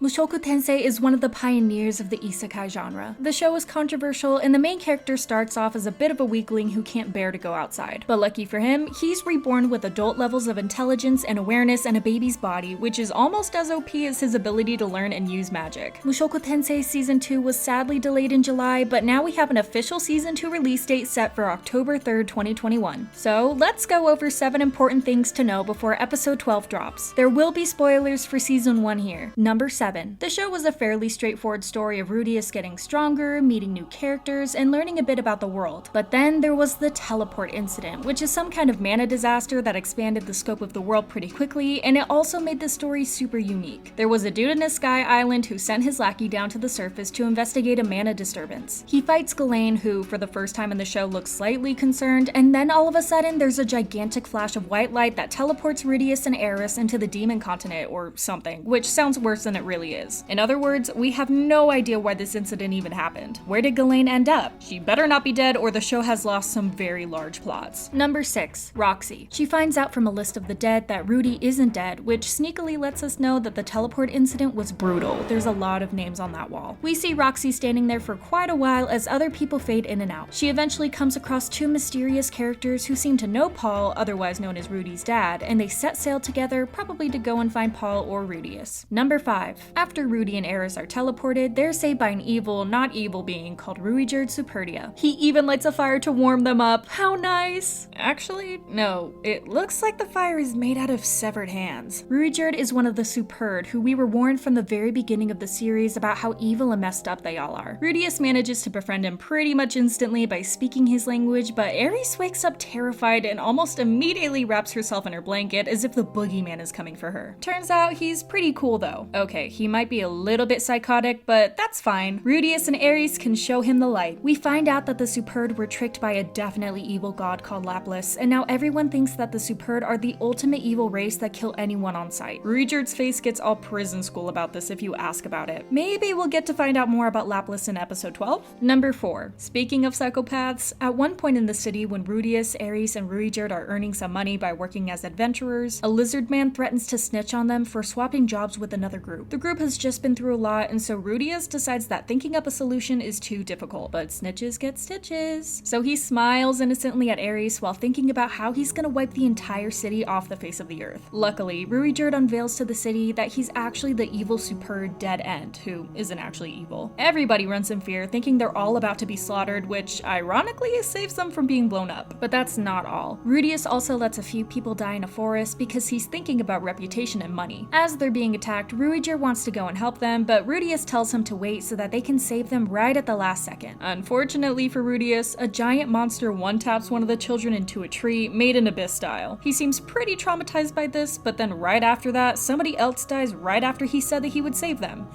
Mushoku Tensei is one of the pioneers of the isekai genre. The show is controversial, and the main character starts off as a bit of a weakling who can't bear to go outside. But lucky for him, he's reborn with adult levels of intelligence and awareness and a baby's body, which is almost as OP as his ability to learn and use magic. Mushoku Tensei Season 2 was sadly delayed in July, but now we have an official Season 2 release date set for October 3rd, 2021. So let's go over 7 important things to know before episode 12 drops. There will be spoilers for Season 1 here. Number 7. The show was a fairly straightforward story of Rudeus getting stronger, meeting new characters, and learning a bit about the world. But then there was the teleport incident, which is some kind of mana disaster that expanded the scope of the world pretty quickly, and it also made the story super unique. There was a dude in a sky island who sent his lackey down to the surface to investigate a mana disturbance. He fights Ghislaine, who for the first time in the show looks slightly concerned, and then all of a sudden there's a gigantic flash of white light that teleports Rudeus and Aris into the demon continent or something, which sounds worse than it really is. In other words, we have no idea why this incident even happened. Where did Ghislaine end up? She better not be dead or the show has lost some very large plots. Number 6. Roxy. She finds out from a list of the dead that Rudy isn't dead, which sneakily lets us know that the teleport incident was brutal. There's a lot of names on that wall. We see Roxy standing there for quite a while as other people fade in and out. She eventually comes across 2 mysterious characters who seem to know Paul, otherwise known as Rudy's dad, and they set sail together, probably to go and find Paul or Rudeus. Number 5. After Rudy and Aris are teleported, they're saved by an evil, not evil being called ruijard Superdia. He even lights a fire to warm them up. How nice! Actually, no. It looks like the fire is made out of severed hands. Ruijard is one of the Superd, who we were warned from the very beginning of the series about how evil and messed up they all are. Rudeus manages to befriend him pretty much instantly by speaking his language, but Aris wakes up terrified and almost immediately wraps herself in her blanket as if the boogeyman is coming for her. Turns out he's pretty cool though. Okay, he might be a little bit psychotic, but that's fine. Rudeus and Aris can show him the light. We find out that the Superd were tricked by a definitely evil god called Laplace, and now everyone thinks that the Superd are the ultimate evil race that kill anyone on sight. Ruijard's face gets all prison school about this if you ask about it. Maybe we'll get to find out more about Laplace in episode 12? Number 4. Speaking of psychopaths, at one point in the city when Rudeus, Aris, and Ruijard are earning some money by working as adventurers, a lizard man threatens to snitch on them for swapping jobs with another group. The group has just been through a lot, and so Rudeus decides that thinking up a solution is too difficult, but snitches get stitches. So he smiles innocently at Aris while thinking about how he's gonna wipe the entire city off the face of the earth. Luckily, Ruijard unveils to the city that he's actually the evil Superd Dead End, who isn't actually evil. Everybody runs in fear, thinking they're all about to be slaughtered, which ironically saves them from being blown up. But that's not all. Rudeus also lets a few people die in a forest because he's thinking about reputation and money. As they're being attacked, Ruijard wants to go and help them, but Rudeus tells him to wait so that they can save them right at the last second. Unfortunately for Rudeus, a giant monster one-taps one of the children into a tree, made in Abyss style. He seems pretty traumatized by this, but then right after that, somebody else dies right after he said that he would save them.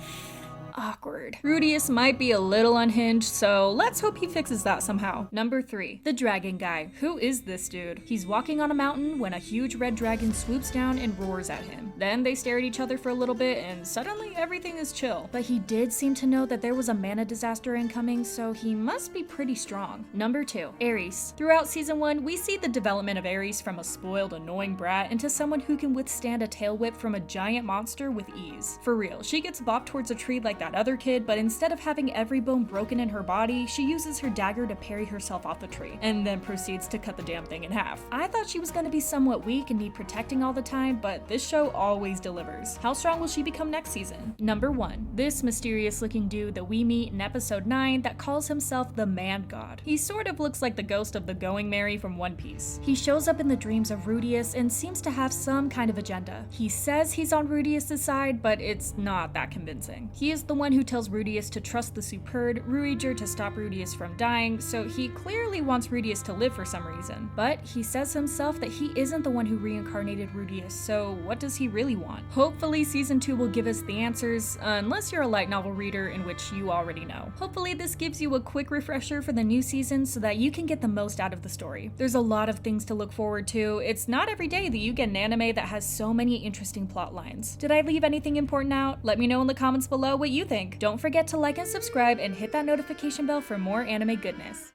Awkward. Rudeus might be a little unhinged, so let's hope he fixes that somehow. Number 3. The Dragon Guy. Who is this dude? He's walking on a mountain when a huge red dragon swoops down and roars at him. Then they stare at each other for a little bit and suddenly everything is chill. But he did seem to know that there was a mana disaster incoming, so he must be pretty strong. Number 2. Aris. Throughout season 1, we see the development of Aris from a spoiled, annoying brat into someone who can withstand a tail whip from a giant monster with ease. For real, she gets bopped towards a tree like that other kid, but instead of having every bone broken in her body, she uses her dagger to parry herself off the tree, and then proceeds to cut the damn thing in half. I thought she was going to be somewhat weak and need protecting all the time, but this show always delivers. How strong will she become next season? Number 1. This mysterious looking dude that we meet in episode 9 that calls himself the Man God. He sort of looks like the ghost of the Going Merry from One Piece. He shows up in the dreams of Rudeus and seems to have some kind of agenda. He says he's on Rudeus' side, but it's not that convincing. He is the one who tells Rudeus to trust the Superd, Ruijard to stop Rudeus from dying, so he clearly wants Rudeus to live for some reason. But he says himself that he isn't the one who reincarnated Rudeus, so what does he really want? Hopefully season 2 will give us the answers, unless you're a light novel reader, in which you already know. Hopefully this gives you a quick refresher for the new season so that you can get the most out of the story. There's a lot of things to look forward to. It's not every day that you get an anime that has so many interesting plot lines. Did I leave anything important out? Let me know in the comments below what you think. Don't forget to like and subscribe and hit that notification bell for more anime goodness.